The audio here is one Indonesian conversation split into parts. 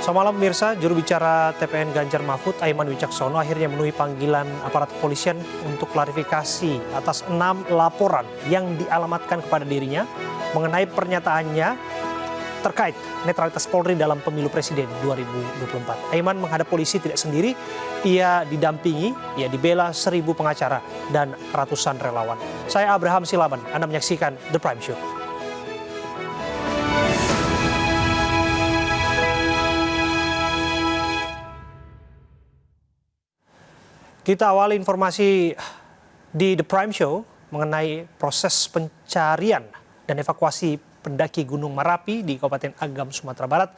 Selamat malam pemirsa, juru bicara TPN Ganjar Mahfud, Aiman Wicaksono akhirnya memenuhi panggilan aparat kepolisian untuk klarifikasi atas 6 laporan yang dialamatkan kepada dirinya mengenai pernyataannya terkait netralitas Polri dalam pemilu presiden 2024. Aiman menghadap polisi tidak sendiri, ia didampingi, ia dibela 1.000 pengacara dan ratusan relawan. Saya Abraham Silaban, Anda menyaksikan The Prime Show. Kita awali informasi di The Prime Show mengenai proses pencarian dan evakuasi pendaki Gunung Merapi di Kabupaten Agam, Sumatera Barat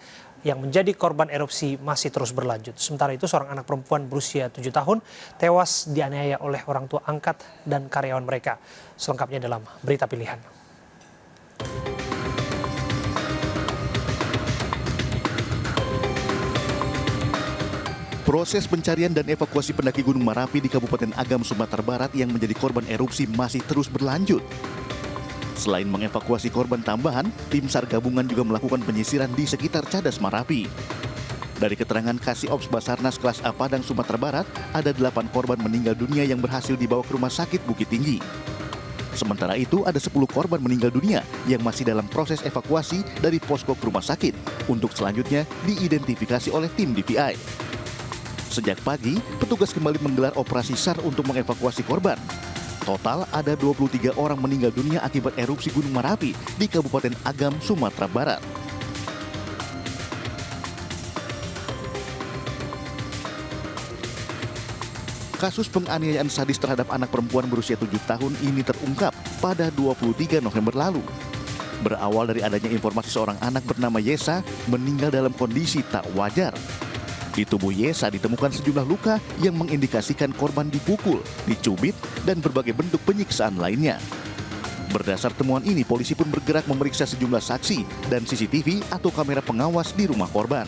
yang menjadi korban erupsi masih terus berlanjut. Sementara itu seorang anak perempuan berusia 7 tahun tewas dianiaya oleh orang tua angkat dan karyawan mereka. Selengkapnya dalam berita pilihan. Proses pencarian dan evakuasi pendaki Gunung Merapi di Kabupaten Agam, Sumatera Barat yang menjadi korban erupsi masih terus berlanjut. Selain mengevakuasi korban tambahan, tim SAR gabungan juga melakukan penyisiran di sekitar Cadas Merapi. Dari keterangan Kasih Ops Basarnas kelas A Padang, Sumatera Barat, ada 8 korban meninggal dunia yang berhasil dibawa ke Rumah Sakit Bukit Tinggi. Sementara itu, ada 10 korban meninggal dunia yang masih dalam proses evakuasi dari posko ke rumah sakit untuk selanjutnya diidentifikasi oleh tim DVI. Sejak pagi, petugas kembali menggelar operasi SAR untuk mengevakuasi korban. Total ada 23 orang meninggal dunia akibat erupsi Gunung Merapi di Kabupaten Agam, Sumatera Barat. Kasus penganiayaan sadis terhadap anak perempuan berusia 7 tahun ini terungkap pada 23 November lalu. Berawal dari adanya informasi seorang anak bernama Yesa meninggal dalam kondisi tak wajar. Di tubuh Yesa ditemukan sejumlah luka yang mengindikasikan korban dipukul, dicubit, dan berbagai bentuk penyiksaan lainnya. Berdasar temuan ini, polisi pun bergerak memeriksa sejumlah saksi dan CCTV atau kamera pengawas di rumah korban.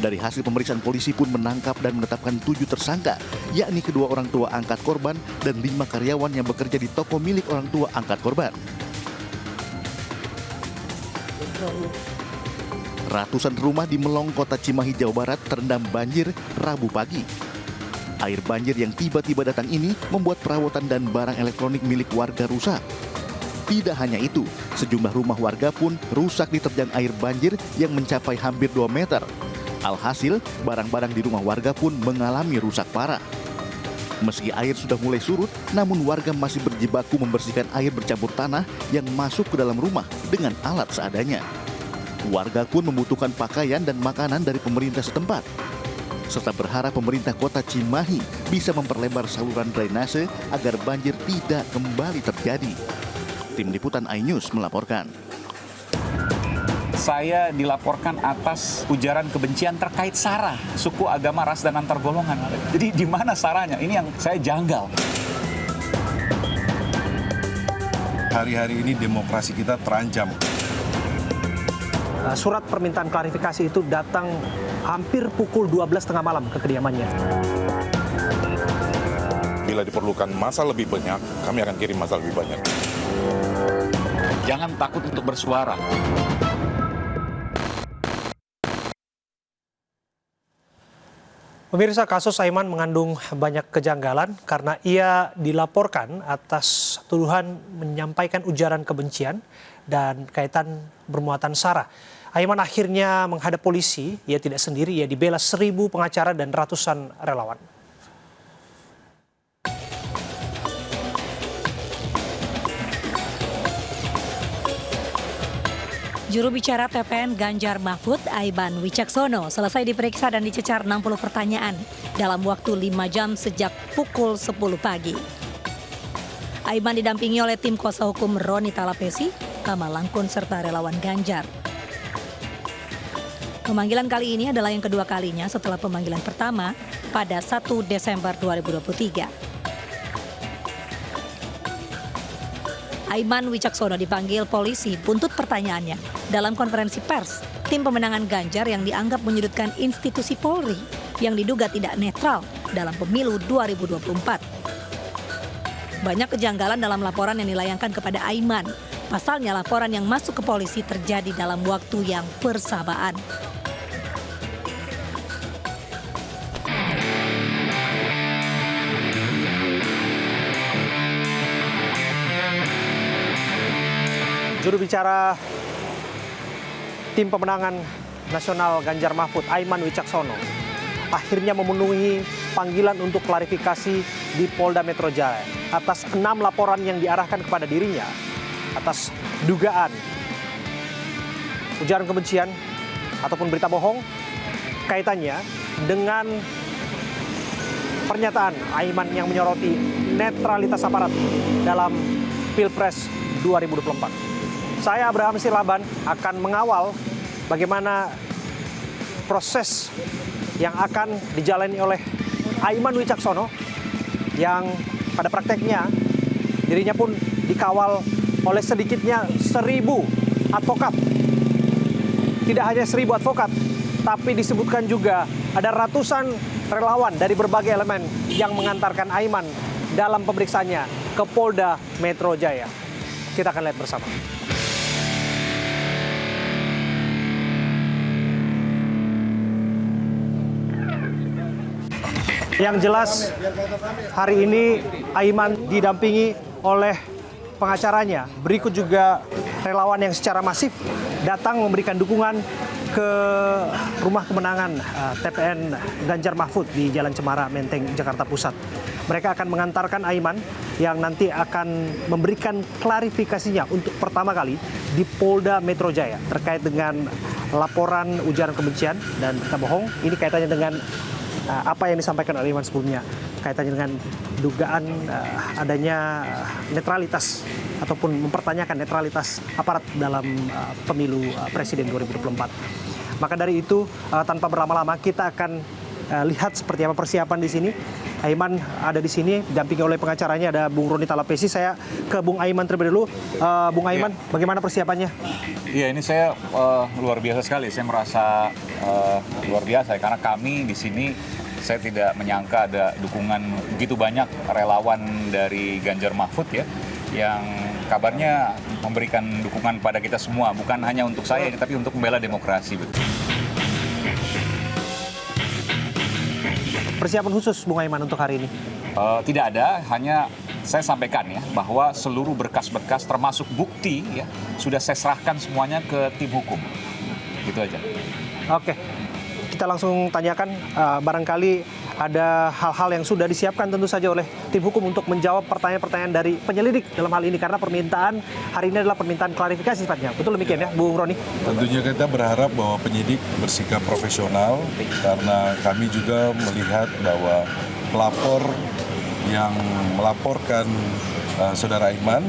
Dari hasil pemeriksaan, polisi pun menangkap dan menetapkan 7 tersangka, yakni kedua orang tua angkat korban dan 5 karyawan yang bekerja di toko milik orang tua angkat korban. Ratusan rumah di Melong, Kota Cimahi, Jawa Barat terendam banjir Rabu pagi. Air banjir yang tiba-tiba datang ini membuat perawatan dan barang elektronik milik warga rusak. Tidak hanya itu, sejumlah rumah warga pun rusak diterjang air banjir yang mencapai hampir 2 meter. Alhasil, barang-barang di rumah warga pun mengalami rusak parah. Meski air sudah mulai surut, namun warga masih berjibaku membersihkan air bercampur tanah yang masuk ke dalam rumah dengan alat seadanya. Warga pun membutuhkan pakaian dan makanan dari pemerintah setempat, serta berharap pemerintah Kota Cimahi bisa memperlebar saluran drainase agar banjir tidak kembali terjadi. Tim Liputan iNews melaporkan. Saya dilaporkan atas ujaran kebencian terkait SARA, suku, agama, ras, dan antar golongan. Jadi di mana SARA-nya? Ini yang saya janggal. Hari-hari ini demokrasi kita terancam. Surat permintaan klarifikasi itu datang hampir pukul 12.30 malam ke kediamannya. Bila diperlukan masa lebih banyak, kami akan kirim masa lebih banyak. Jangan takut untuk bersuara. Pemirsa, kasus Aiman mengandung banyak kejanggalan karena ia dilaporkan atas tuduhan menyampaikan ujaran kebencian dan kaitan bermuatan SARA. Aiman akhirnya menghadap polisi, ia tidak sendiri, ia dibela 1.000 pengacara dan ratusan relawan. Juru bicara TPN Ganjar Mahfud, Aiman Wicaksono, selesai diperiksa dan dicecar 60 pertanyaan dalam waktu 5 jam sejak pukul 10 pagi. Aiman didampingi oleh tim kuasa hukum Roni Talapesi, Kamal Langkun, serta relawan Ganjar. Pemanggilan kali ini adalah yang kedua kalinya setelah pemanggilan pertama pada 1 Desember 2023. Aiman Wicaksono dipanggil polisi buntut pertanyaannya dalam konferensi pers tim pemenangan Ganjar yang dianggap menyudutkan institusi Polri yang diduga tidak netral dalam pemilu 2024. Banyak kejanggalan dalam laporan yang dilayangkan kepada Aiman. Pasalnya laporan yang masuk ke polisi terjadi dalam waktu yang bersamaan. Juru bicara tim pemenangan nasional Ganjar Mahfud, Aiman Wicaksono, akhirnya memenuhi panggilan untuk klarifikasi di Polda Metro Jaya atas 6 laporan yang diarahkan kepada dirinya atas dugaan ujaran kebencian ataupun berita bohong kaitannya dengan pernyataan Aiman yang menyoroti netralitas aparat dalam Pilpres 2024. Saya Abraham Sirlaban akan mengawal bagaimana proses yang akan dijalani oleh Aiman Wicaksono yang pada prakteknya dirinya pun dikawal oleh sedikitnya 1.000 advokat. Tidak hanya 1.000 advokat, tapi disebutkan juga ada ratusan relawan dari berbagai elemen yang mengantarkan Aiman dalam pemeriksaannya ke Polda Metro Jaya. Kita akan lihat bersama. Yang jelas hari ini Aiman didampingi oleh pengacaranya. Berikut juga relawan yang secara masif datang memberikan dukungan ke rumah kemenangan TPN Ganjar Mahfud di Jalan Cemara, Menteng, Jakarta Pusat. Mereka akan mengantarkan Aiman yang nanti akan memberikan klarifikasinya untuk pertama kali di Polda Metro Jaya terkait dengan laporan ujaran kebencian dan berita bohong. Ini kaitannya dengan apa yang disampaikan oleh Aiman sebelumnya, kaitannya dengan dugaan adanya netralitas ataupun mempertanyakan netralitas aparat dalam pemilu presiden 2024. Maka dari itu tanpa berlama-lama kita akan lihat seperti apa persiapan di sini. Aiman ada di sini didampingi oleh pengacaranya, ada Bung Roni Talapesi. Saya ke Bung Aiman terlebih dulu. Bung Aiman, bagaimana persiapannya? Iya, ini saya luar biasa sekali. Saya merasa luar biasa karena kami di sini saya tidak menyangka ada dukungan begitu banyak relawan dari Ganjar Mahfud ya, yang kabarnya memberikan dukungan pada kita semua, bukan hanya untuk saya tapi untuk membela demokrasi. Persiapan khusus Bung Aiman untuk hari ini? Tidak ada, hanya saya sampaikan ya bahwa seluruh berkas-berkas termasuk bukti ya sudah saya serahkan semuanya ke tim hukum. Gitu aja. Oke. Kita langsung tanyakan, barangkali ada hal-hal yang sudah disiapkan tentu saja oleh tim hukum untuk menjawab pertanyaan-pertanyaan dari penyelidik dalam hal ini, karena permintaan hari ini adalah permintaan klarifikasi sifatnya. Betul demikian ya, Bung Roni? Tentunya kita berharap bahwa penyidik bersikap profesional karena kami juga melihat bahwa pelapor yang melaporkan saudara Aiman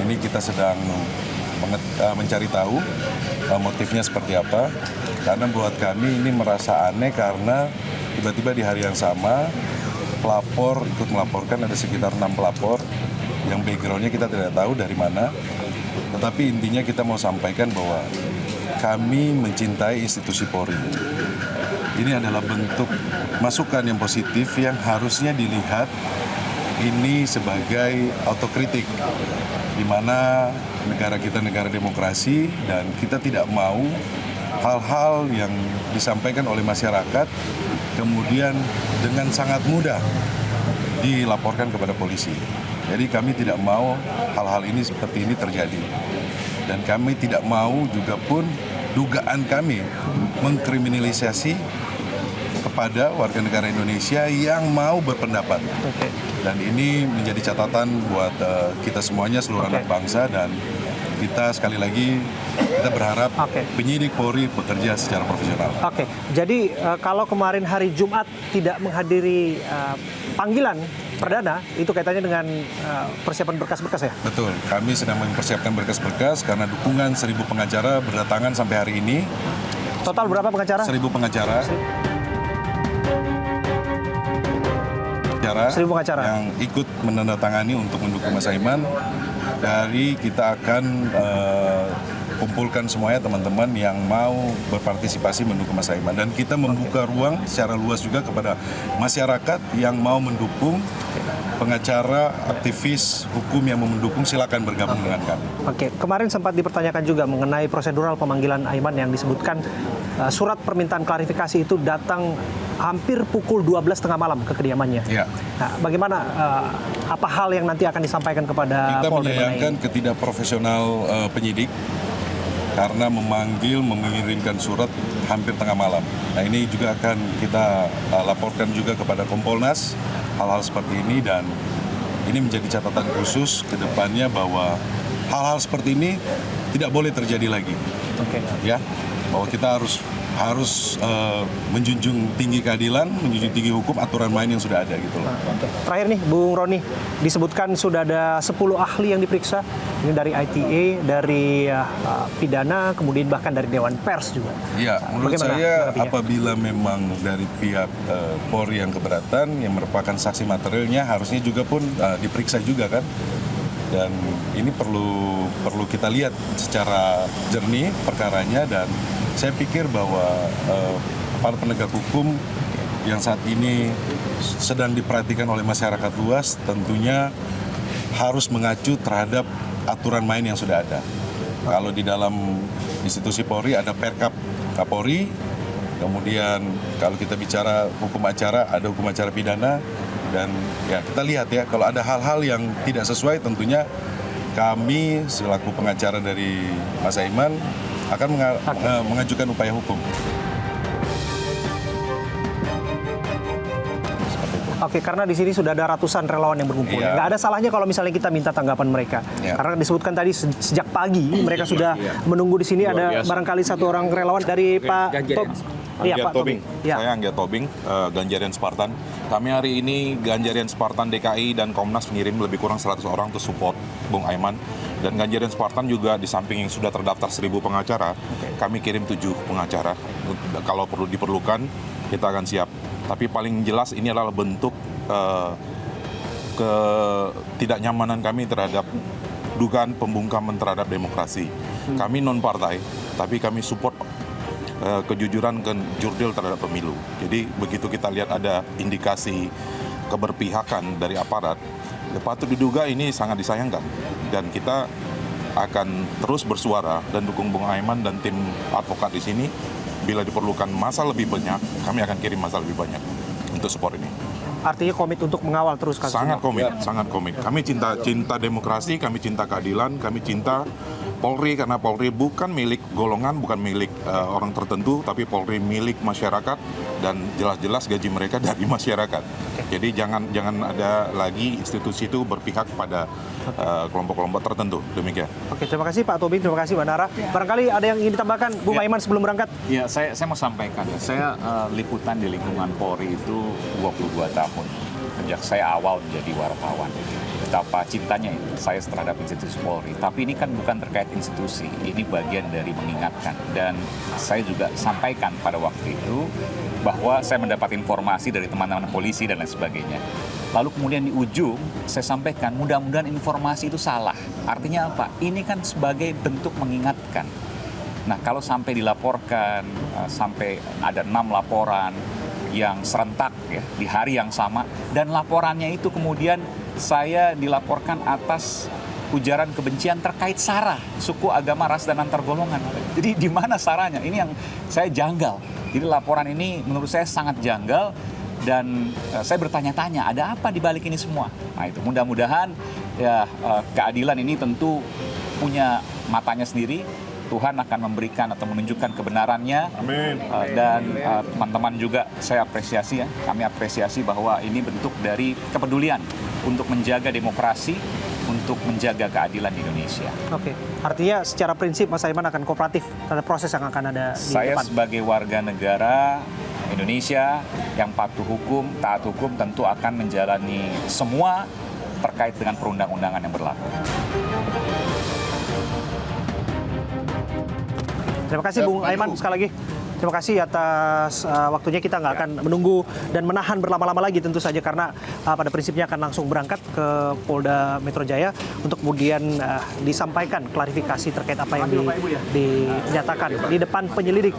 ini kita sedang mencari tahu motifnya seperti apa. Karena buat kami ini merasa aneh karena tiba-tiba di hari yang sama pelapor ikut melaporkan, ada sekitar 6 pelapor yang backgroundnya kita tidak tahu dari mana. Tetapi intinya kita mau sampaikan bahwa kami mencintai institusi Polri. Ini adalah bentuk masukan yang positif yang harusnya dilihat ini sebagai autokritik, di mana negara kita negara demokrasi dan kita tidak mau hal-hal yang disampaikan oleh masyarakat kemudian dengan sangat mudah dilaporkan kepada polisi. Jadi kami tidak mau hal-hal ini seperti ini terjadi. Dan kami tidak mau juga pun dugaan kami mengkriminalisasi kepada warga negara Indonesia yang mau berpendapat. Dan ini menjadi catatan buat kita semuanya, seluruh anak bangsa, dan kita sekali lagi kita berharap penyidik Polri bekerja secara profesional. Jadi kalau kemarin hari Jumat tidak menghadiri panggilan perdana, itu kaitannya dengan persiapan berkas-berkas ya? Betul, kami sedang mempersiapkan berkas-berkas karena dukungan 1.000 pengacara berdatangan sampai hari ini. Total berapa pengacara? 1.000 pengacara. 1.000 pengacara yang ikut menandatangani untuk mendukung Mas Aiman. Dari kita akan kumpulkan semuanya teman-teman yang mau berpartisipasi mendukung Mas Aiman, dan kita membuka ruang secara luas juga kepada masyarakat yang mau mendukung pengacara, aktivis hukum yang mau mendukung, silakan bergabung dengan kami. Oke, kemarin sempat dipertanyakan juga mengenai prosedural pemanggilan Aiman yang disebutkan surat permintaan klarifikasi itu datang hampir pukul 12 tengah malam ke kediamannya. Ya. Nah, bagaimana apa hal yang nanti akan disampaikan kepada Kita Polri menyayangkan mengenai ketidakprofesional penyidik karena mengirimkan surat hampir tengah malam. Nah, ini juga akan kita laporkan juga kepada Kompolnas hal-hal seperti ini, dan ini menjadi catatan khusus ke depannya bahwa hal-hal seperti ini tidak boleh terjadi lagi. Oke. Ya, bahwa kita harus menjunjung tinggi keadilan, menjunjung tinggi hukum, aturan main yang sudah ada gitu loh. Oke. Terakhir nih, Bung Roni, disebutkan sudah ada 10 ahli yang diperiksa. Ini dari ITA, dari pidana, kemudian bahkan dari Dewan Pers juga. Ya, menurut Bagaimana saya menanggapinya? apabila memang dari pihak Polri yang keberatan, yang merupakan saksi materialnya, harusnya juga pun diperiksa juga kan. Dan ini perlu kita lihat secara jernih perkaranya, dan saya pikir bahwa para penegak hukum yang saat ini sedang diperhatikan oleh masyarakat luas tentunya harus mengacu terhadap aturan main yang sudah ada. Kalau di dalam institusi Polri ada Perkap Kapolri, kemudian kalau kita bicara hukum acara ada hukum acara pidana, dan ya kita lihat ya kalau ada hal-hal yang tidak sesuai tentunya kami selaku pengacara dari Mas Aiman akan mengajukan upaya hukum. Oke, karena di sini sudah ada ratusan relawan yang berkumpul. Iya. Nggak ada salahnya kalau misalnya kita minta tanggapan mereka. Iya. Karena disebutkan tadi sejak pagi mereka sudah menunggu di sini. Ada barangkali satu orang relawan dari Pak Iya, Anggia Pak Tobing. Ya. Saya Anggia Tobing, Ganjarian Spartan. Kami hari ini Ganjarian Spartan DKI dan Komnas mengirim lebih kurang 100 orang untuk support Bung Aiman. Dan Ganjarian Spartan juga di samping yang sudah terdaftar 1.000 pengacara, kami kirim 7 pengacara. Kalau perlu diperlukan, kita akan siap. Tapi paling jelas ini adalah bentuk ketidaknyamanan kami terhadap dugaan pembungkaman terhadap demokrasi. Kami non partai, tapi kami support kejujuran dan jurdil terhadap pemilu. Jadi begitu kita lihat ada indikasi keberpihakan dari aparat, ya patut diduga ini sangat disayangkan. Dan kita akan terus bersuara dan dukung Bung Aiman dan tim advokat di sini. Bila diperlukan masa lebih banyak, kami akan kirim masa lebih banyak untuk support ini. Artinya komit untuk mengawal terus kasus Sangat ini. komit, sangat komit. Kami cinta demokrasi, kami cinta keadilan, kami cinta Polri, karena Polri bukan milik golongan, bukan milik orang tertentu, tapi Polri milik masyarakat, dan jelas-jelas gaji mereka dari masyarakat. Jadi jangan ada lagi institusi itu berpihak pada kelompok-kelompok tertentu. Demikian. Oke, terima kasih Pak Tobing, terima kasih Mbak Nara. Barangkali ada yang ingin ditambahkan, Bung Aiman sebelum berangkat? Ya, saya mau sampaikan ya, saya liputan di lingkungan Polri itu 22 tahun. Sejak saya awal menjadi wartawan. Betapa cintanya saya terhadap institusi Polri. Tapi ini kan bukan terkait institusi, ini bagian dari mengingatkan. Dan saya juga sampaikan pada waktu itu bahwa saya mendapat informasi dari teman-teman polisi dan lain sebagainya. Lalu kemudian di ujung saya sampaikan mudah-mudahan informasi itu salah. Artinya apa? Ini kan sebagai bentuk mengingatkan. Nah, kalau sampai dilaporkan, sampai ada 6 laporan yang serentak ya di hari yang sama, dan laporannya itu kemudian saya dilaporkan atas ujaran kebencian terkait sara, suku, agama, ras, dan antar golongan. Jadi di mana saranya? Ini yang saya janggal. Jadi laporan ini menurut saya sangat janggal, dan saya bertanya-tanya ada apa di balik ini semua. Nah itu mudah-mudahan ya keadilan ini tentu punya matanya sendiri. Tuhan akan memberikan atau menunjukkan kebenarannya. Amin. Dan teman-teman juga saya apresiasi ya. Kami apresiasi bahwa ini bentuk dari kepedulian untuk menjaga demokrasi, untuk menjaga keadilan di Indonesia. Oke, artinya secara prinsip Mas Aiman akan kooperatif terhadap proses yang akan ada di Saya depan. sebagai warga negara Indonesia yang patuh hukum, taat hukum, tentu akan menjalani semua terkait dengan perundang-undangan yang berlaku. Terima kasih Bung Aiman sekali lagi. Terima kasih atas waktunya. Kita nggak akan menunggu dan menahan berlama-lama lagi tentu saja, karena pada prinsipnya akan langsung berangkat ke Polda Metro Jaya untuk kemudian disampaikan klarifikasi terkait apa yang dinyatakan di depan penyelidik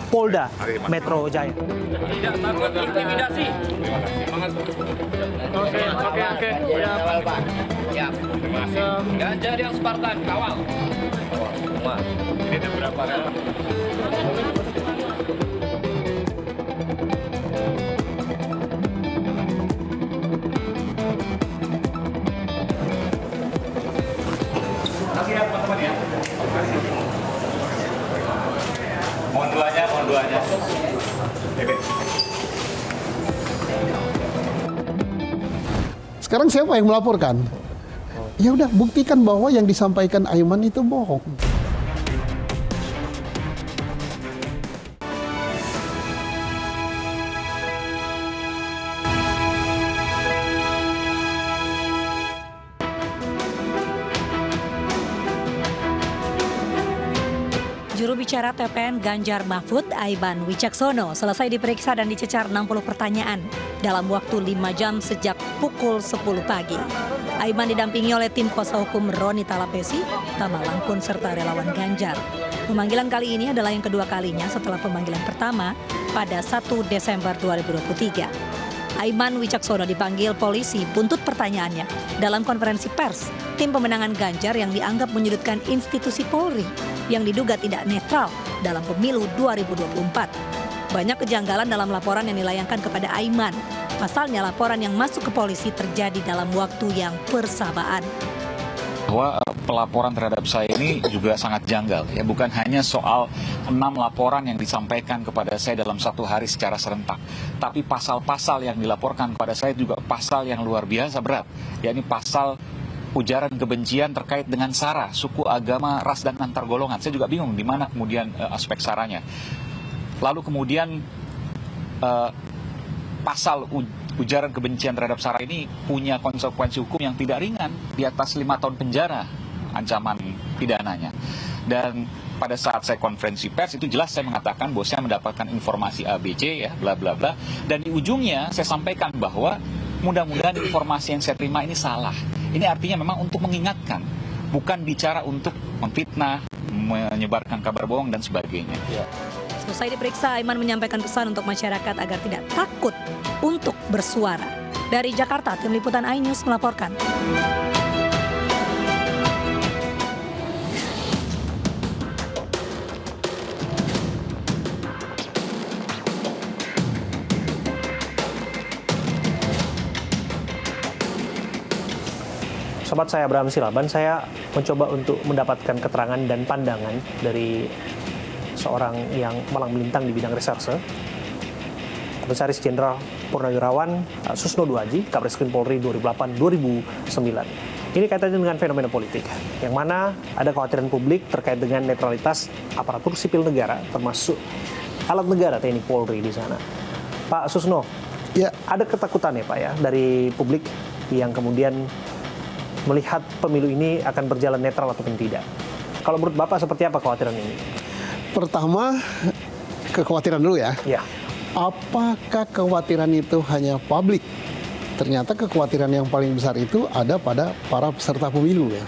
Polda Metro Jaya. Tidak takut intimidasi. Oke. Ya. Ganjar yang Spartan, kawal. Semua. Ini ada berapa relawan? Mohon doanya. Sekarang siapa yang melaporkan? Ya udah, buktikan bahwa yang disampaikan Aiman itu bohong. Juru bicara TPN Ganjar Mahfud, Aiman Wicaksono, selesai diperiksa dan dicecar 60 pertanyaan dalam waktu 5 jam sejak pukul 10 pagi. Aiman didampingi oleh tim kuasa hukum Roni Talapesi, Tama Langkun, serta relawan Ganjar. Pemanggilan kali ini adalah yang kedua kalinya setelah pemanggilan pertama pada 1 Desember 2023. Aiman Wicaksono dipanggil polisi buntut pertanyaannya dalam konferensi pers tim pemenangan Ganjar yang dianggap menyudutkan institusi Polri yang diduga tidak netral dalam pemilu 2024. Banyak kejanggalan dalam laporan yang dilayangkan kepada Aiman. Pasalnya laporan yang masuk ke polisi terjadi dalam waktu yang bersamaan. Bahwa pelaporan terhadap saya ini juga sangat janggal, ya, bukan hanya soal 6 laporan yang disampaikan kepada saya dalam satu hari secara serentak, tapi pasal-pasal yang dilaporkan kepada saya juga pasal yang luar biasa berat, yakni pasal ujaran kebencian terkait dengan SARA, suku, agama, ras, dan antar golongan. Saya juga bingung di mana kemudian aspek SARA-nya. Lalu kemudian pasal ujaran kebencian terhadap SARA ini punya konsekuensi hukum yang tidak ringan, di atas 5 tahun penjara ancaman pidananya. Dan pada saat saya konferensi pers itu jelas saya mengatakan bahwa saya mendapatkan informasi ABC, ya, bla bla bla. Dan di ujungnya saya sampaikan bahwa mudah-mudahan informasi yang saya terima ini salah. Ini artinya memang untuk mengingatkan, bukan bicara untuk memfitnah, menyebarkan kabar bohong dan sebagainya. Selesai diperiksa, Aiman menyampaikan pesan untuk masyarakat agar tidak takut untuk bersuara. Dari Jakarta, tim liputan iNews melaporkan. Sobat saya Abraham Silaban, saya mencoba untuk mendapatkan keterangan dan pandangan dari seorang yang malang melintang di bidang reserse, Komisaris Jenderal Purnawirawan Susno Duaji, Kabareskrim Polri 2008-2009. Ini kaitannya dengan fenomena politik, yang mana ada kekhawatiran publik terkait dengan netralitas aparatur sipil negara, termasuk alat negara TNI Polri di sana. Pak Susno, ya, ada ketakutan ya Pak ya dari publik yang kemudian melihat pemilu ini akan berjalan netral ataupun tidak. Kalau menurut Bapak seperti apa kekhawatiran ini? Pertama, kekhawatiran dulu ya. Ya. Apakah kekhawatiran itu hanya publik? Ternyata kekhawatiran yang paling besar itu ada pada para peserta pemilu ya.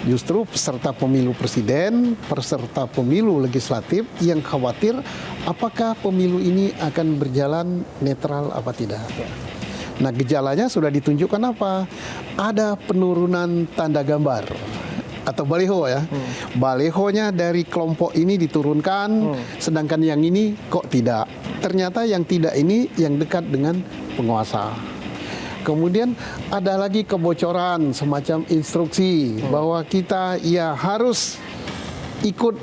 Justru peserta pemilu presiden, peserta pemilu legislatif yang khawatir apakah pemilu ini akan berjalan netral apa tidak. Ya. Nah, gejalanya sudah ditunjukkan apa? Ada penurunan tanda gambar atau baliho ya. Balihonya dari kelompok ini diturunkan, sedangkan yang ini kok tidak. Ternyata yang tidak ini yang dekat dengan penguasa. Kemudian ada lagi kebocoran semacam instruksi bahwa kita ya harus ikut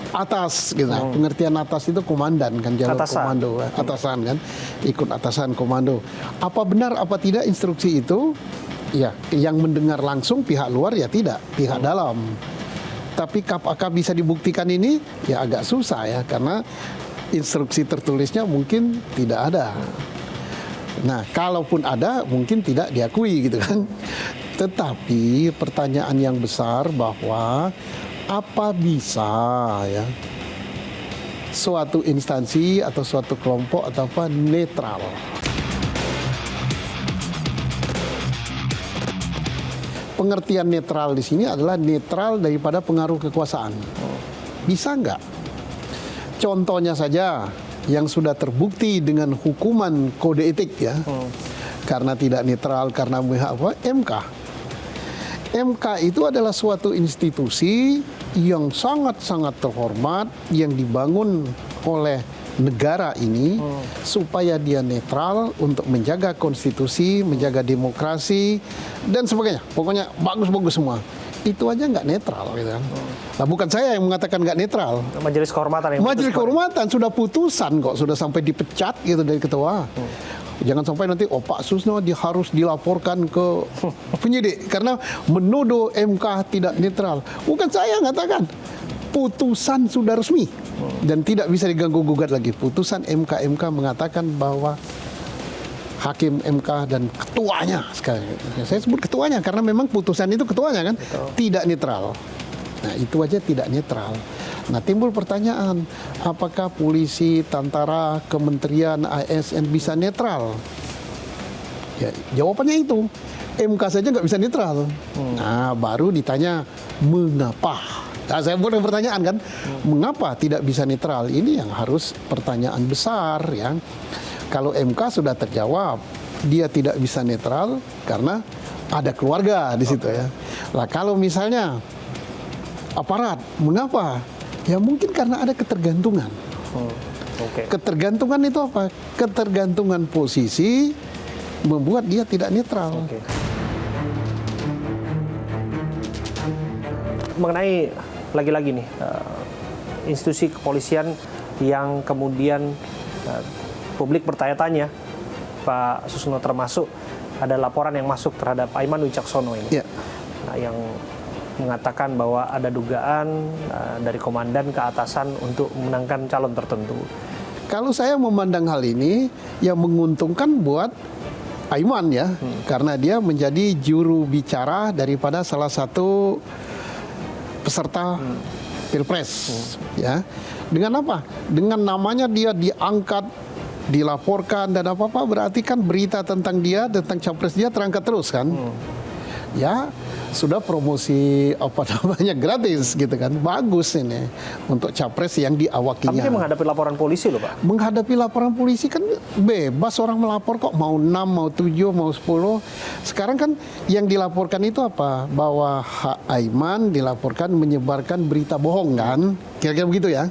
atas gitu. Pengertian atas itu komandan kan, jalur komando, atasan kan, ikut atasan komando. Apa benar apa tidak instruksi itu? Ya, yang mendengar langsung pihak luar ya tidak, pihak dalam. Tapi apakah bisa dibuktikan ini? Ya agak susah ya, karena instruksi tertulisnya mungkin tidak ada. Nah, kalaupun ada mungkin tidak diakui gitu kan. Tetapi pertanyaan yang besar bahwa apa bisa ya suatu instansi atau suatu kelompok atau apa netral. Pengertian netral di sini adalah netral daripada pengaruh kekuasaan. Bisa nggak? Contohnya saja yang sudah terbukti dengan hukuman kode etik ya, karena tidak netral, karena apa? MK. MK itu adalah suatu institusi yang sangat-sangat terhormat yang dibangun oleh negara ini supaya dia netral untuk menjaga konstitusi, menjaga demokrasi dan sebagainya. Pokoknya bagus-bagus semua. Itu aja nggak netral gitu kan. Nah, bukan saya yang mengatakan nggak netral. Majelis Kehormatan yang Majelis Kehormatan sudah putusan kok, sudah sampai dipecat gitu dari ketua. Jangan sampai nanti Pak Susno harus dilaporkan ke penyidik karena menuduh MK tidak netral. Bukan saya yang katakan. Putusan sudah resmi dan tidak bisa diganggu-gugat lagi. Putusan MK mengatakan bahwa hakim MK dan ketuanya, sekali saya sebut ketuanya karena memang putusan itu ketuanya kan tidak netral. Nah, itu aja tidak netral. Nah, timbul pertanyaan, apakah polisi, tentara, kementerian, ASN bisa netral? Ya, jawabannya itu. MK saja nggak bisa netral. Nah, baru ditanya mengapa? Nah, saya buat pertanyaan kan, mengapa tidak bisa netral? Ini yang harus pertanyaan besar ya. Kalau MK sudah terjawab, dia tidak bisa netral karena ada keluarga di situ ya. Lah kalau misalnya aparat, mengapa? Ya mungkin karena ada ketergantungan. Ketergantungan itu apa? Ketergantungan posisi membuat dia tidak netral. Mengenai lagi-lagi nih institusi kepolisian yang kemudian publik bertanya-tanya, Pak Susno termasuk ada laporan yang masuk terhadap Aiman Wicaksono ini, yang mengatakan bahwa ada dugaan dari komandan ke atasan untuk memenangkan calon tertentu. Kalau saya memandang hal ini, yang menguntungkan buat Aiman ya, karena dia menjadi juru bicara daripada salah satu peserta Pilpres ya. Dengan apa? Dengan namanya dia diangkat, dilaporkan dan apa-apa, berarti kan berita tentang dia, tentang capres dia terangkat terus kan. Ya, sudah promosi apa namanya gratis gitu kan. Bagus ini untuk capres yang diawakinya. Tapi dia menghadapi laporan polisi loh, Pak. Menghadapi laporan polisi kan bebas orang melapor kok, mau 6, mau 7, mau 10. Sekarang kan yang dilaporkan itu apa? Bahwa Aiman dilaporkan menyebarkan berita bohong kan? Kira-kira begitu ya.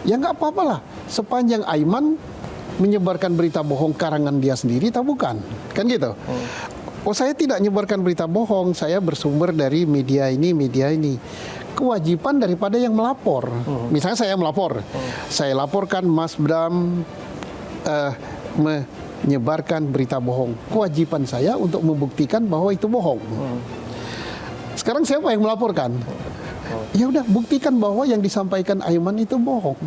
Ya nggak apa-apa lah, sepanjang Aiman menyebarkan berita bohong karangan dia sendiri, atau bukan? Kan gitu. Oh, saya tidak menyebarkan berita bohong, saya bersumber dari media ini, media ini. Kewajiban daripada yang melapor. Misalnya saya melapor, saya laporkan Mas Bram menyebarkan berita bohong. Kewajiban saya untuk membuktikan bahwa itu bohong. Sekarang siapa yang melaporkan? Ya udah, buktikan bahwa yang disampaikan Aiman itu bohong.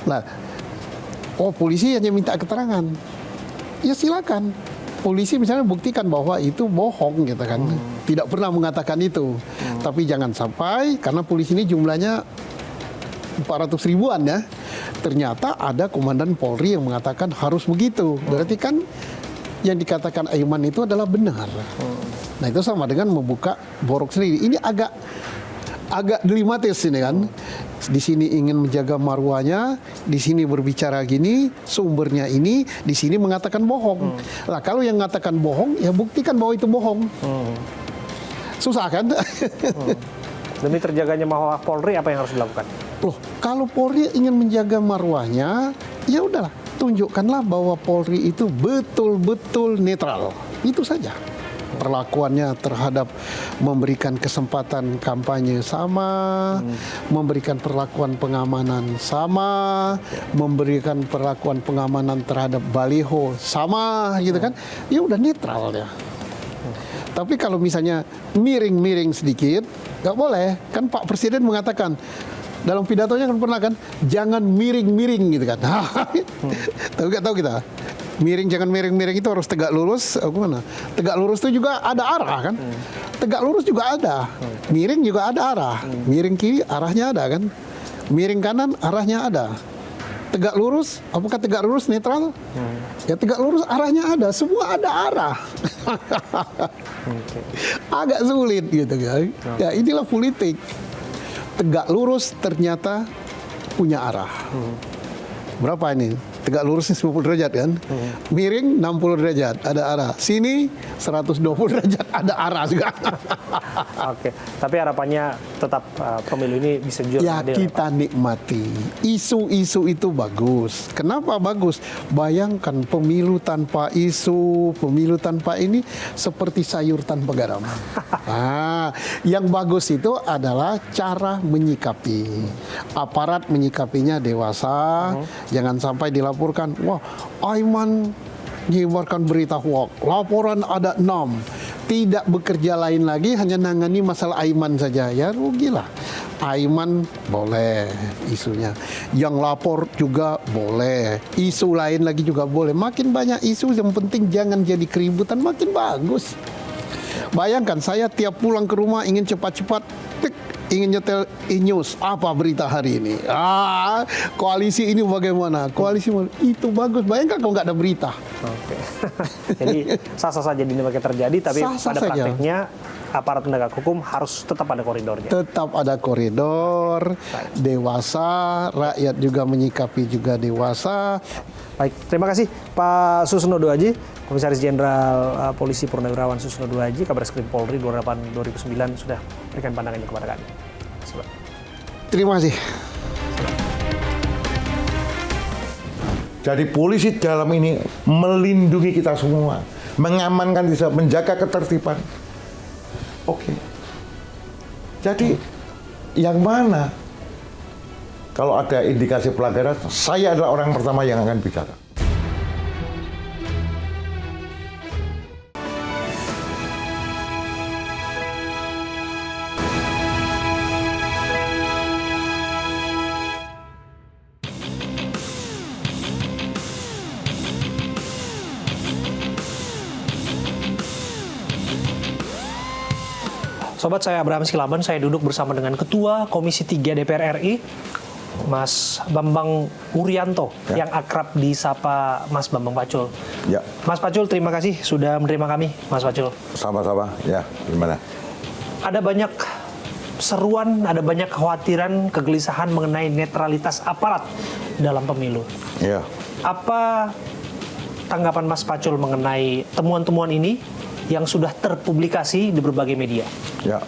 Nah, polisi hanya minta keterangan. Ya silakan. Polisi misalnya buktikan bahwa itu bohong gitu kan. Tidak pernah mengatakan itu. Tapi jangan sampai, karena polisi ini jumlahnya 400 ribuan ya. Ternyata ada komandan Polri yang mengatakan harus begitu. Berarti kan yang dikatakan Aiman itu adalah benar. Nah, itu sama dengan membuka borok sendiri. Ini agak dilematis ini kan. Di sini ingin menjaga marwahnya, di sini berbicara gini, sumbernya ini, di sini mengatakan bohong. Nah, kalau yang mengatakan bohong, ya buktikan bahwa itu bohong. Susah kan? Demi terjaganya marwah Polri, apa yang harus dilakukan? Loh, kalau Polri ingin menjaga marwahnya, ya udahlah, tunjukkanlah bahwa Polri itu betul-betul netral. Itu saja. Perlakuannya terhadap memberikan kesempatan kampanye sama, memberikan perlakuan pengamanan sama, memberikan perlakuan pengamanan terhadap baliho sama, gitu kan? Ya udah netral ya. Tapi kalau misalnya miring-miring sedikit, nggak boleh. Kan Pak Presiden mengatakan dalam pidatonya kan pernah kan, jangan miring-miring gitu kan. Tahu nggak tahu kita? Miring jangan miring-miring itu harus tegak lurus. Gimana? Tegak lurus itu juga ada arah kan? Tegak lurus juga ada. Miring juga ada arah. Miring kiri arahnya ada kan? Miring kanan arahnya ada. Tegak lurus, apakah tegak lurus netral? Ya tegak lurus arahnya ada, semua ada arah. Agak sulit gitu kan. Ya inilah politik. Tegak lurus ternyata punya arah. Berapa ini? Tegak lurusnya 90 derajat kan? Miring 60 derajat, ada arah. Sini 120 derajat, ada arah juga. Oke, tapi harapannya tetap pemilu ini bisa jujur Ya adil, kita nikmati. Isu-isu itu bagus. Kenapa bagus? Bayangkan pemilu tanpa isu, pemilu tanpa ini seperti sayur tanpa garam. Nah, yang bagus itu adalah cara menyikapi. Aparat menyikapinya dewasa. Jangan sampai dilaporkan, wah Aiman menyebarkan berita hoax. Laporan ada 6. Tidak bekerja lain lagi, hanya nangani masalah Aiman saja. Ya rugilah. Aiman boleh isunya. Yang lapor juga boleh. Isu lain lagi juga boleh. Makin banyak isu, yang penting jangan jadi keributan, makin bagus. Bayangkan saya tiap pulang ke rumah ingin cepat-cepat, ingin nyetel e-news, apa berita hari ini? Koalisi ini bagaimana? Koalisi itu bagus. Bayangkan kalau nggak ada berita. Oke. Jadi sah-sah saja dinamika terjadi, tapi Sah-sah pada saja. prakteknya aparat penegak hukum harus tetap ada koridornya. Tetap ada koridor, dewasa, rakyat juga menyikapi juga dewasa. Baik, terima kasih Pak Susno Duaji, Komisaris Jenderal Polisi Purnawirawan Susno Duaji, Kabareskrim Polri 28-2009 sudah berikan pandangannya kepada kami. Terima kasih. Jadi polisi dalam ini melindungi kita semua, mengamankan kita, menjaga ketertiban. Oke. Jadi yang mana? Kalau ada indikasi pelanggaran, saya adalah orang pertama yang akan bicara. Sobat, saya Abraham Silaban, saya duduk bersama dengan Ketua Komisi 3 DPR RI, Mas Bambang Wuryanto, yang akrab disapa Mas Bambang Pacul. Ya. Mas Pacul, terima kasih sudah menerima kami, Mas Pacul. Sama-sama, ya, gimana? Ada banyak seruan, ada banyak kekhawatiran, kegelisahan mengenai netralitas aparat dalam pemilu. Ya. Apa tanggapan Mas Pacul mengenai temuan-temuan ini yang sudah terpublikasi di berbagai media? Ya.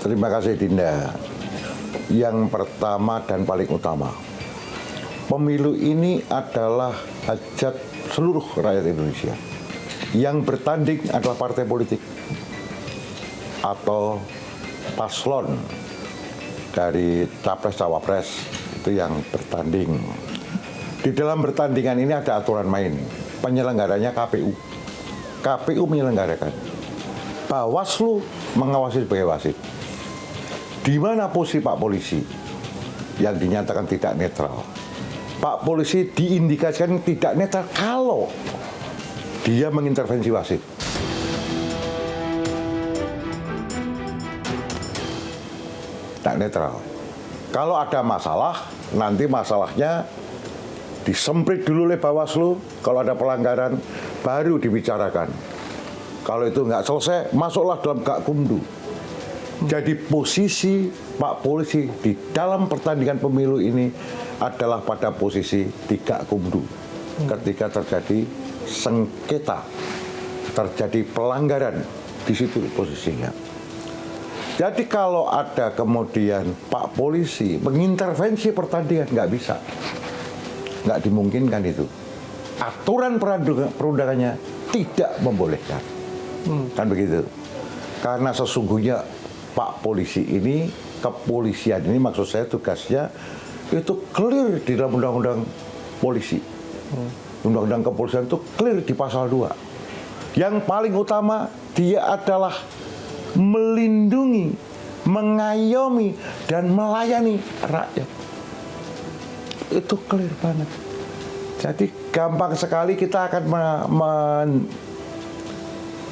Terima kasih, Dinda. Yang pertama dan paling utama, pemilu ini adalah hajat seluruh rakyat Indonesia. Yang bertanding adalah partai politik atau paslon dari capres-cawapres, itu yang bertanding. Di dalam pertandingan ini ada aturan main. Penyelenggaranya KPU. KPU menyelenggarakan. Bawaslu mengawasi sebagai wasit. Di mana posisi Pak Polisi yang dinyatakan tidak netral? Pak Polisi diindikasikan tidak netral kalau dia mengintervensi wasit. Tak netral. Kalau ada masalah, nanti masalahnya disemprit dulu oleh Bawaslu. Kalau ada pelanggaran, baru dibicarakan. Kalau itu nggak selesai, masuklah dalam Gakumdu. Jadi posisi Pak Polisi di dalam pertandingan pemilu ini adalah pada posisi di Gakumdu. Ketika terjadi sengketa, terjadi pelanggaran, di situ posisinya. Jadi kalau ada kemudian Pak Polisi mengintervensi pertandingan, nggak bisa. Nggak dimungkinkan itu. Aturan perundangannya tidak membolehkan. Kan begitu. Karena sesungguhnya Pak Polisi ini, kepolisian ini maksud saya tugasnya itu clear di dalam Undang-Undang Polisi. Undang-Undang Kepolisian itu clear di pasal 2. Yang paling utama dia adalah melindungi, mengayomi, dan melayani rakyat. Itu clear banget. Jadi gampang sekali kita akan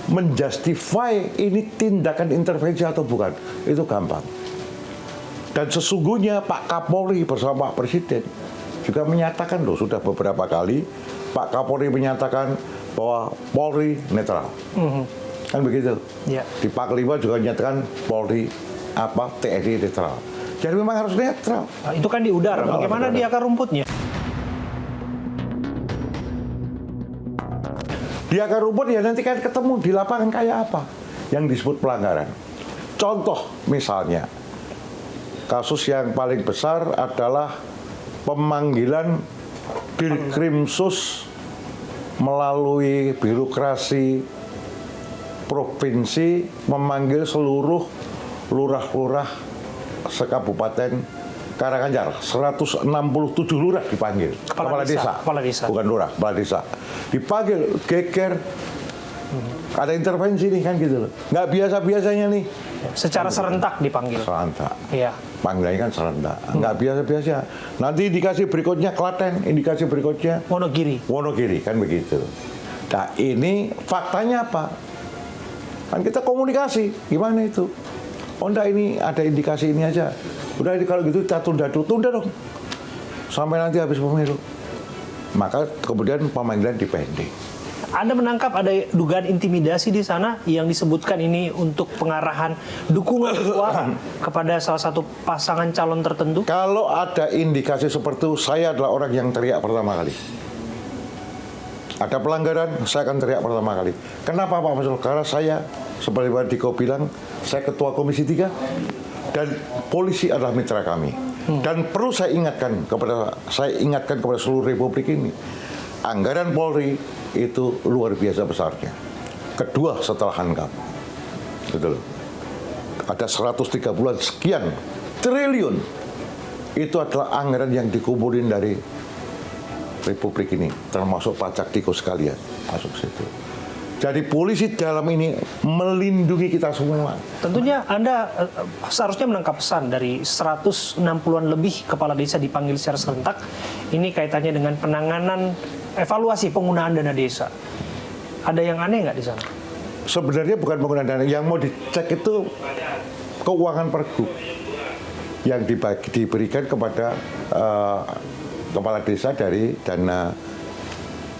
menjustify ini tindakan intervensi atau bukan. Itu gampang. Dan sesungguhnya Pak Kapolri bersama Pak Presiden juga menyatakan loh, sudah beberapa kali Pak Kapolri menyatakan bahwa Polri netral. Kan begitu. Ya. Di Pak 5 juga menyatakan Polri TNI netral. Jadi memang harus netral. Nah, itu kan di udara. Bagaimana di akar rumputnya? Di akar rumput ya nanti kan ketemu di lapangan kayak apa yang disebut pelanggaran. Contoh misalnya, kasus yang paling besar adalah pemanggilan Dirkrimsus melalui birokrasi provinsi memanggil seluruh lurah-lurah sekabupaten Karanganyar. 167 lurah dipanggil. Kepala desa. Bukan lurah, kepala desa. Dipanggil, geger. Ada intervensi nih kan gitu loh. Nggak biasa-biasanya nih. Secara serentak dipanggil. Serentak. Iya. Panggilannya kan serentak. Nggak biasa-biasa. Nanti indikasi berikutnya Klaten, indikasi berikutnya Wonogiri, kan begitu. Nah ini faktanya apa? Kan kita komunikasi, gimana itu? Oh enggak, ini ada indikasi ini aja. Udah kalau gitu kita tunda dong. Sampai nanti habis pemilu. Maka kemudian pemanggilan dipending. Anda menangkap ada dugaan intimidasi di sana yang disebutkan ini untuk pengarahan dukungan suara kepada salah satu pasangan calon tertentu? Kalau ada indikasi seperti itu, saya adalah orang yang teriak pertama kali. Ada pelanggaran, saya akan teriak pertama kali. Kenapa Pak Masud? Karena saya, seperti Pak Diko bilang, saya Ketua Komisi 3 dan polisi adalah mitra kami. Dan perlu saya ingatkan kepada seluruh Republik ini, anggaran Polri itu luar biasa besarnya. Kedua setelah Hankam. Gitu loh. Ada 130-an sekian triliun. Itu adalah anggaran yang dikumpulin dari Republik ini, termasuk pajak tikus sekalian masuk situ. Jadi polisi dalam ini melindungi kita semua. Tentunya Anda seharusnya menangkap pesan dari 160-an lebih kepala desa dipanggil secara serentak. Ini kaitannya dengan penanganan evaluasi penggunaan dana desa. Ada yang aneh nggak di sana? Sebenarnya bukan penggunaan dana. Yang mau dicek itu keuangan pergub yang diberikan kepada kepala desa dari dana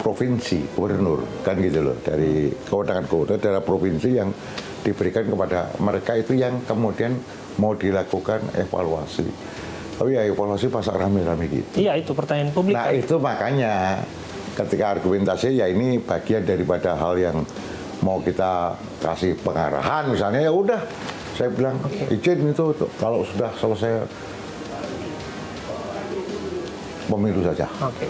provinsi, gubernur, kan gitu loh, dari kewenangan daerah provinsi yang diberikan kepada mereka itu yang kemudian mau dilakukan evaluasi. Tapi ya evaluasi masa rame-rame gitu. Iya, itu pertanyaan publik. Nah itu makanya ketika argumentasi ya ini bagian daripada hal yang mau kita kasih pengarahan misalnya, ya udah saya bilang izin itu kalau sudah selesai pemilu saja. Oke.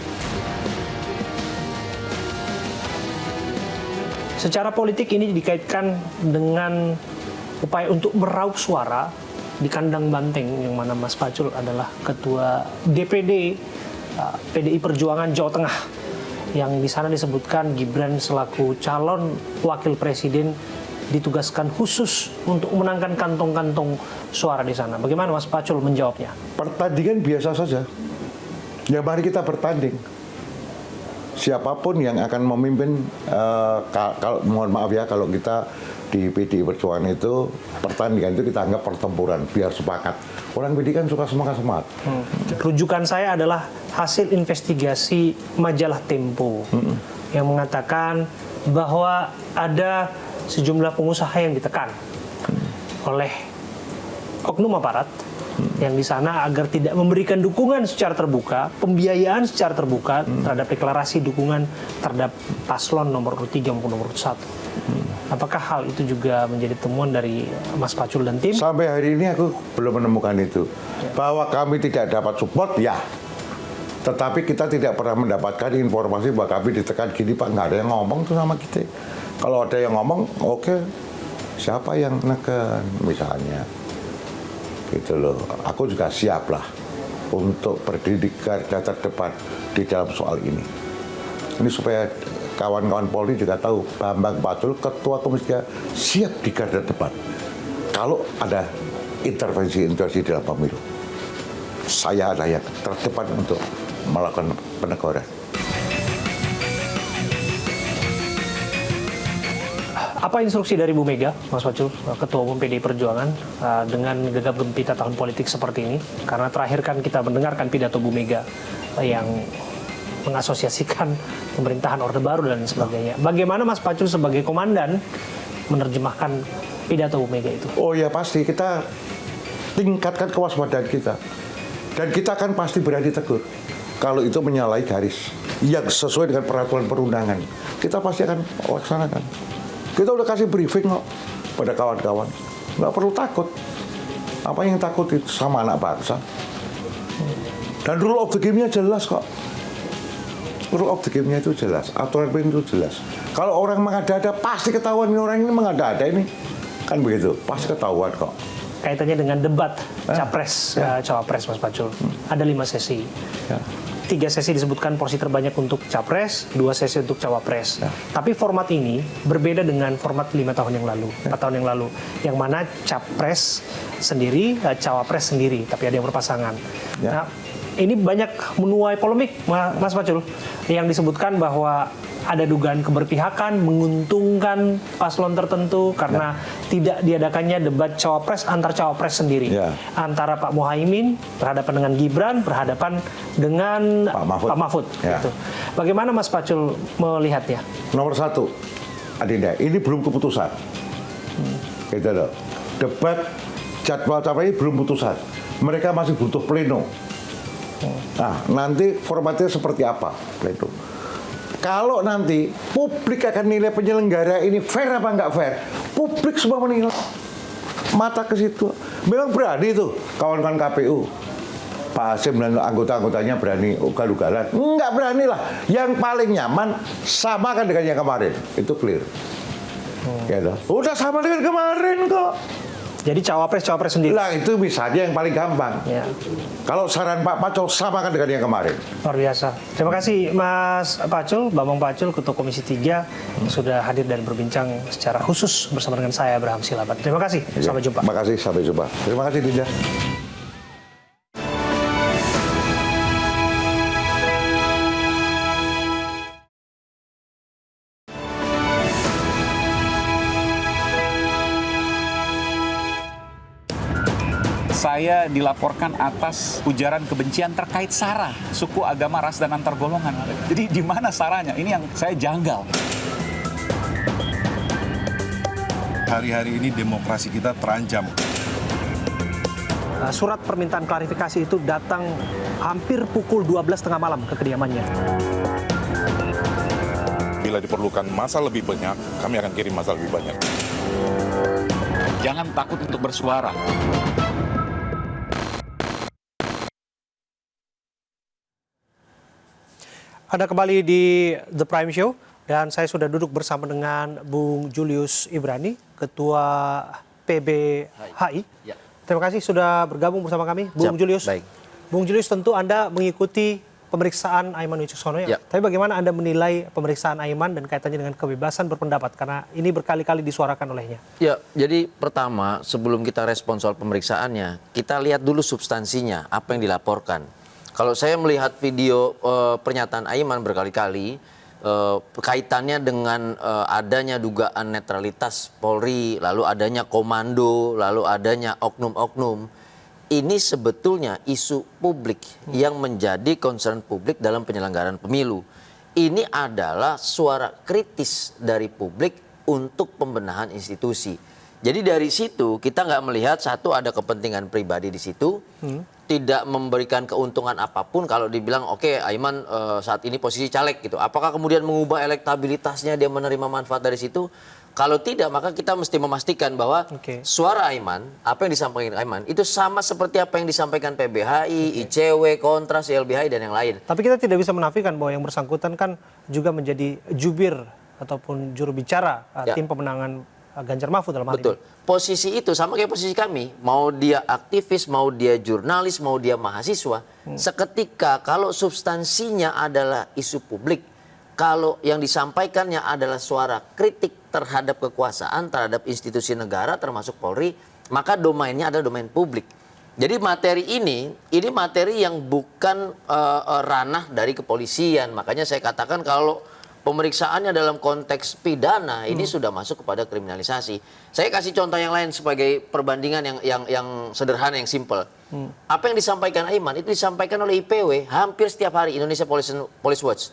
Secara politik ini dikaitkan dengan upaya untuk meraup suara di kandang banteng yang mana Mas Pacul adalah ketua DPD PDI Perjuangan Jawa Tengah, yang di sana disebutkan Gibran selaku calon wakil presiden ditugaskan khusus untuk memenangkan kantong-kantong suara di sana. Bagaimana Mas Pacul menjawabnya? Pertandingan biasa saja. Ya mari kita bertanding. Siapapun yang akan memimpin, mohon maaf ya kalau kita di PDI Perjuangan itu pertandingan itu kita anggap pertempuran biar sepakat. Orang PDI kan suka semangat-semangat. Rujukan saya adalah hasil investigasi majalah Tempo yang mengatakan bahwa ada sejumlah pengusaha yang ditekan oleh oknum aparat yang di sana agar tidak memberikan dukungan secara terbuka, pembiayaan secara terbuka terhadap deklarasi dukungan terhadap paslon nomor 3 maupun nomor 1. Apakah hal itu juga menjadi temuan dari Mas Pacul dan tim? Sampai hari ini aku belum menemukan itu. Bahwa kami tidak dapat support, ya. Tetapi kita tidak pernah mendapatkan informasi bahwa kami ditekan gini, Pak. Nggak ada yang ngomong tuh sama kita. Kalau ada yang ngomong, oke, siapa yang neken misalnya. Gitu loh. Aku juga siap lah untuk berdiri garda terdepan di dalam soal ini. Ini supaya kawan-kawan Polri juga tahu Bambang Pacul, Ketua Komisi 3, siap di garda depan. Kalau ada intervensi dalam pemilu, saya adalah yang terdepan untuk melakukan penegakan. Apa instruksi dari Bu Mega, Mas Pacul, Ketua Umum PDI Perjuangan, dengan gegap gempita tahun politik seperti ini? Karena terakhir kan kita mendengarkan pidato Bu Mega yang mengasosiasikan pemerintahan Orde Baru dan sebagainya. Bagaimana Mas Pacul sebagai komandan menerjemahkan pidato Bu Mega itu? Oh ya pasti, kita tingkatkan kewaspadaan kita. Dan kita akan pasti berani tegur. Kalau itu menyalahi garis yang sesuai dengan peraturan perundangan, kita pasti akan laksanakan. Kita udah kasih briefing kok pada kawan-kawan. Nggak perlu takut. Apa yang takut itu sama anak bangsa. Dan rule of the game-nya jelas kok. Rule of the game-nya itu jelas. Aturan main itu jelas. Kalau orang mengada-ada, pasti ketahuan ini orang ini mengada-ada ini. Kan begitu, pasti ketahuan kok. Kaitannya dengan debat Capres, Cawapres, Mas Pacul. Ada 5 sesi. 3 sesi disebutkan porsi terbanyak untuk Capres, 2 sesi untuk Cawapres. Tapi format ini berbeda dengan format 5 tahun yang lalu, 4 tahun yang lalu. Yang mana Capres sendiri, Cawapres sendiri, tapi ada yang berpasangan. Nah, ini banyak menuai polemik, Mas Pacul, yang disebutkan bahwa ada dugaan keberpihakan, menguntungkan paslon tertentu karena tidak diadakannya debat cawapres antar cawapres sendiri. Antara Pak Muhaimin berhadapan dengan Gibran, berhadapan dengan Pak Mahfud. Gitu. Bagaimana Mas Pacul melihatnya? Nomor 1, Adinda, ini belum keputusan. Gitu loh. Debat jadwal capres ini belum keputusan. Mereka masih butuh pleno. Nah, nanti formatnya seperti apa pleno? Kalau nanti publik akan nilai penyelenggara ini fair apa nggak fair, publik semua menilai. Mata ke situ. Memang berani tuh kawan-kawan KPU. Pak Hasim dan anggota-anggotanya berani ugal-ugalan. Nggak berani lah. Yang paling nyaman sama kan dengan yang kemarin. Itu clear. Ya, udah sama dengan kemarin kok. Jadi cawapres sendiri. Lah itu misalnya yang paling gampang. Kalau saran Pak Pacul samakan dengan yang kemarin. Luar biasa. Terima kasih Mas Pacul, Bambang Pacul, Ketua Komisi 3 sudah hadir dan berbincang secara khusus bersama dengan saya Abraham Silaban. Terima kasih. Sampai jumpa. Terima kasih, sampai jumpa. Terima kasih Dinda. Saya dilaporkan atas ujaran kebencian terkait sara, suku, agama, ras, dan antar golongan. Jadi di mana saranya? Ini yang saya janggal. Hari-hari ini demokrasi kita terancam. Surat permintaan klarifikasi itu datang hampir pukul 12.30 malam ke kediamannya. Bila diperlukan masa lebih banyak, kami akan kirim masa lebih banyak. Jangan takut untuk bersuara. Anda kembali di The Prime Show dan saya sudah duduk bersama dengan Bung Julius Ibrani, Ketua PBHI. Terima kasih sudah bergabung bersama kami, Bung Julius. Baik. Bung Julius, tentu Anda mengikuti pemeriksaan Aiman Wicaksono ya. Tapi bagaimana Anda menilai pemeriksaan Aiman dan kaitannya dengan kebebasan berpendapat? Karena ini berkali-kali disuarakan olehnya. Ya, jadi pertama sebelum kita respon soal pemeriksaannya, kita lihat dulu substansinya, apa yang dilaporkan. Kalau saya melihat video pernyataan Aiman berkali-kali, kaitannya dengan adanya dugaan netralitas Polri, lalu adanya komando, lalu adanya oknum-oknum. Ini sebetulnya isu publik yang menjadi concern publik dalam penyelenggaraan pemilu. Ini adalah suara kritis dari publik untuk pembenahan institusi. Jadi dari situ kita nggak melihat satu ada kepentingan pribadi di situ, tidak memberikan keuntungan apapun kalau dibilang oke, Aiman saat ini posisi caleg gitu. Apakah kemudian mengubah elektabilitasnya, dia menerima manfaat dari situ? Kalau tidak, maka kita mesti memastikan bahwa suara Aiman, apa yang disampaikan Aiman, itu sama seperti apa yang disampaikan PBHI, ICW, Kontras, YLBHI, dan yang lain. Tapi kita tidak bisa menafikan bahwa yang bersangkutan kan juga menjadi jubir ataupun juru bicara tim pemenangan Ganjar Mahfud dalam hal ini. Betul. Posisi itu sama kayak posisi kami. Mau dia aktivis, mau dia jurnalis, mau dia mahasiswa. Seketika kalau substansinya adalah isu publik, kalau yang disampaikannya adalah suara kritik terhadap kekuasaan, terhadap institusi negara termasuk Polri, maka domainnya adalah domain publik. Jadi materi ini materi yang bukan ranah dari kepolisian. Makanya saya katakan kalau pemeriksaannya dalam konteks pidana ini sudah masuk kepada kriminalisasi. Saya kasih contoh yang lain sebagai perbandingan yang sederhana, yang simpel. Apa yang disampaikan Aiman itu disampaikan oleh IPW hampir setiap hari, Indonesia Police Watch,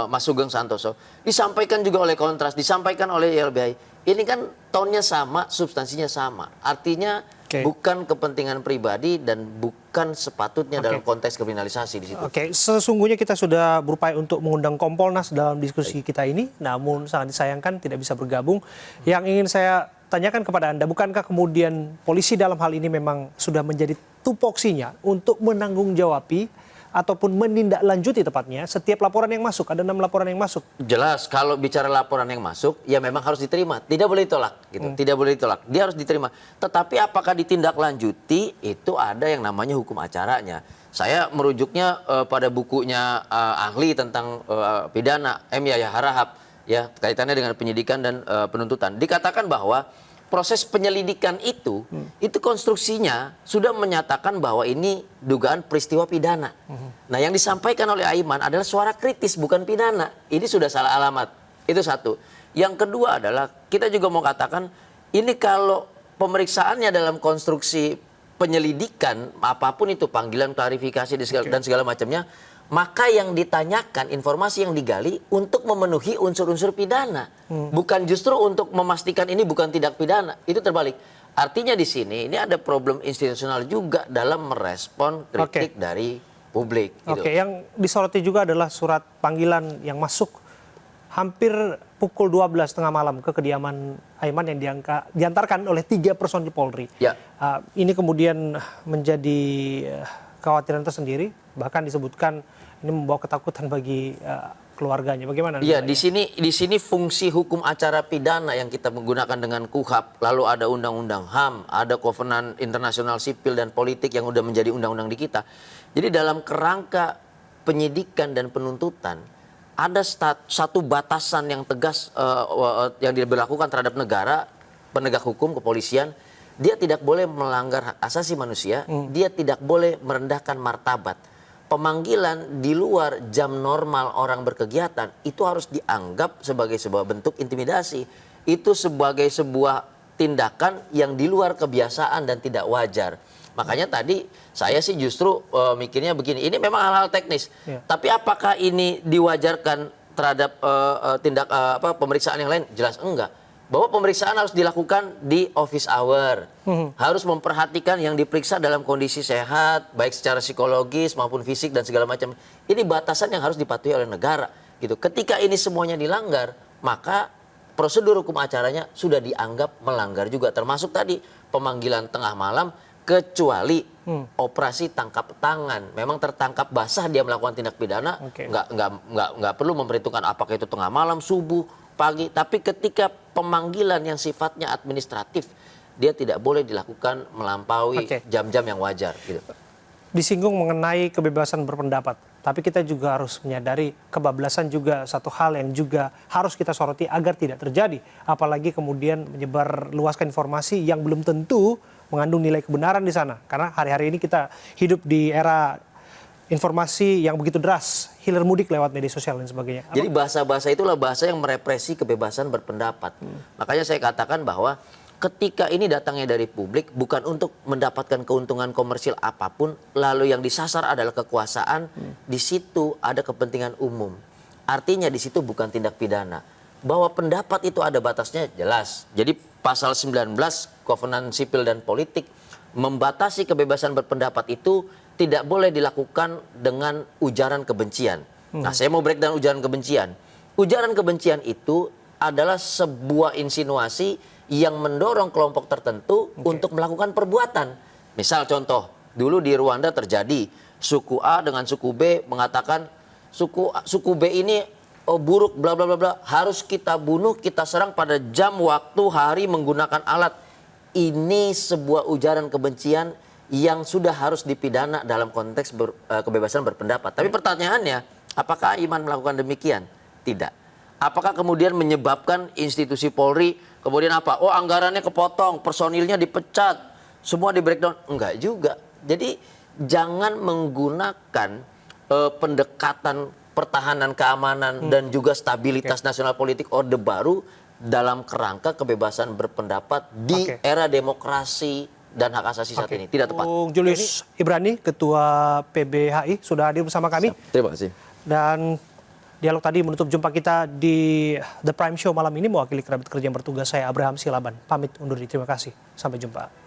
Mas Sugeng Santoso. Disampaikan juga oleh Kontras, disampaikan oleh YLBI. Ini kan tonnya sama, substansinya sama. Artinya bukan kepentingan pribadi dan bukan sepatutnya dalam konteks kriminalisasi di situ. Sesungguhnya kita sudah berupaya untuk mengundang Kompolnas dalam diskusi kita ini, namun sangat disayangkan tidak bisa bergabung. Yang ingin saya tanyakan kepada Anda, bukankah kemudian polisi dalam hal ini memang sudah menjadi tupoksinya untuk menanggung-jawabi ataupun menindaklanjuti tepatnya setiap laporan yang masuk? Ada 6 laporan yang masuk. Jelas, kalau bicara laporan yang masuk, ya memang harus diterima. Tidak boleh ditolak. Gitu. Tidak boleh ditolak. Dia harus diterima. Tetapi apakah ditindaklanjuti, itu ada yang namanya hukum acaranya. Saya merujuknya pada bukunya ahli tentang pidana, M. Yahya Harahap, ya, kaitannya dengan penyidikan dan penuntutan. Dikatakan bahwa proses penyelidikan itu konstruksinya sudah menyatakan bahwa ini dugaan peristiwa pidana. Nah, yang disampaikan oleh Aiman adalah suara kritis, bukan pidana. Ini sudah salah alamat. Itu satu. Yang kedua adalah kita juga mau katakan ini kalau pemeriksaannya dalam konstruksi penyelidikan, apapun itu, panggilan, klarifikasi dan segala macamnya, maka yang ditanyakan, informasi yang digali untuk memenuhi unsur-unsur pidana. Bukan justru untuk memastikan ini bukan tindak pidana. Itu terbalik. Artinya di sini ini ada problem institusional juga dalam merespon kritik dari publik. Gitu. Yang disoroti juga adalah surat panggilan yang masuk hampir pukul 12 tengah malam ke kediaman Aiman yang diantarkan oleh 3 personil Polri. Ya. Ini kemudian menjadi kekhawatiran tersendiri, bahkan disebutkan ini membawa ketakutan bagi keluarganya. Bagaimana? Iya, di sini fungsi hukum acara pidana yang kita menggunakan dengan KUHAP, lalu ada undang-undang HAM, ada Kovenan Internasional Sipil dan Politik yang sudah menjadi undang-undang di kita. Jadi dalam kerangka penyidikan dan penuntutan ada satu batasan yang tegas yang diberlakukan terhadap negara, penegak hukum, kepolisian. Dia tidak boleh melanggar hak asasi manusia, dia tidak boleh merendahkan martabat. Pemanggilan di luar jam normal orang berkegiatan itu harus dianggap sebagai sebuah bentuk intimidasi. Itu sebagai sebuah tindakan yang di luar kebiasaan dan tidak wajar. Makanya tadi saya sih justru mikirnya begini, ini memang hal-hal teknis. Tapi apakah ini diwajarkan terhadap pemeriksaan yang lain? Jelas enggak. Bahwa pemeriksaan harus dilakukan di office hour. Harus memperhatikan yang diperiksa dalam kondisi sehat, baik secara psikologis maupun fisik dan segala macam. Ini batasan yang harus dipatuhi oleh negara. Gitu. Ketika ini semuanya dilanggar, maka prosedur hukum acaranya sudah dianggap melanggar juga. Termasuk tadi pemanggilan tengah malam, kecuali operasi tangkap tangan. Memang tertangkap basah dia melakukan tindak pidana, nggak perlu memperhitungkan apakah itu tengah malam, subuh, pagi. Tapi ketika pemanggilan yang sifatnya administratif, dia tidak boleh dilakukan melampaui jam-jam yang wajar. Gitu. Disinggung mengenai kebebasan berpendapat, tapi kita juga harus menyadari kebablasan juga satu hal yang juga harus kita soroti agar tidak terjadi. Apalagi kemudian menyebar luaskan informasi yang belum tentu mengandung nilai kebenaran di sana. Karena hari-hari ini kita hidup di era informasi yang begitu deras, hilir mudik lewat media sosial dan sebagainya. Jadi bahasa-bahasa itulah bahasa yang merepresi kebebasan berpendapat. Makanya saya katakan bahwa ketika ini datangnya dari publik bukan untuk mendapatkan keuntungan komersil apapun, lalu yang disasar adalah kekuasaan, di situ ada kepentingan umum. Artinya di situ bukan tindak pidana. Bahwa pendapat itu ada batasnya jelas. Jadi pasal 19 Kovenan Sipil dan Politik membatasi kebebasan berpendapat itu tidak boleh dilakukan dengan ujaran kebencian. Nah, saya mau breakdown ujaran kebencian. Ujaran kebencian itu adalah sebuah insinuasi yang mendorong kelompok tertentu untuk melakukan perbuatan. Misal contoh, dulu di Rwanda terjadi suku A dengan suku B mengatakan suku B ini buruk bla bla bla bla, harus kita bunuh, kita serang pada jam, waktu, hari menggunakan alat. Ini sebuah ujaran kebencian yang sudah harus dipidana dalam konteks kebebasan berpendapat. Tapi pertanyaannya, apakah Aiman melakukan demikian? Tidak. Apakah kemudian menyebabkan institusi Polri, kemudian apa? Oh, anggarannya kepotong, personilnya dipecat, semua di breakdown? Enggak juga. Jadi jangan menggunakan pendekatan pertahanan keamanan dan juga stabilitas nasional politik Orde Baru dalam kerangka kebebasan berpendapat di era demokrasi dan hak asasi saat ini. Tidak tepat. Bung Julius Ibrani, Ketua PBHI, sudah hadir bersama kami. Terima kasih. Dan dialog tadi menutup jumpa kita di The Prime Show malam ini. Mewakili kerabat kerja yang bertugas, saya Abraham Silaban. Pamit undur diri. Terima kasih. Sampai jumpa.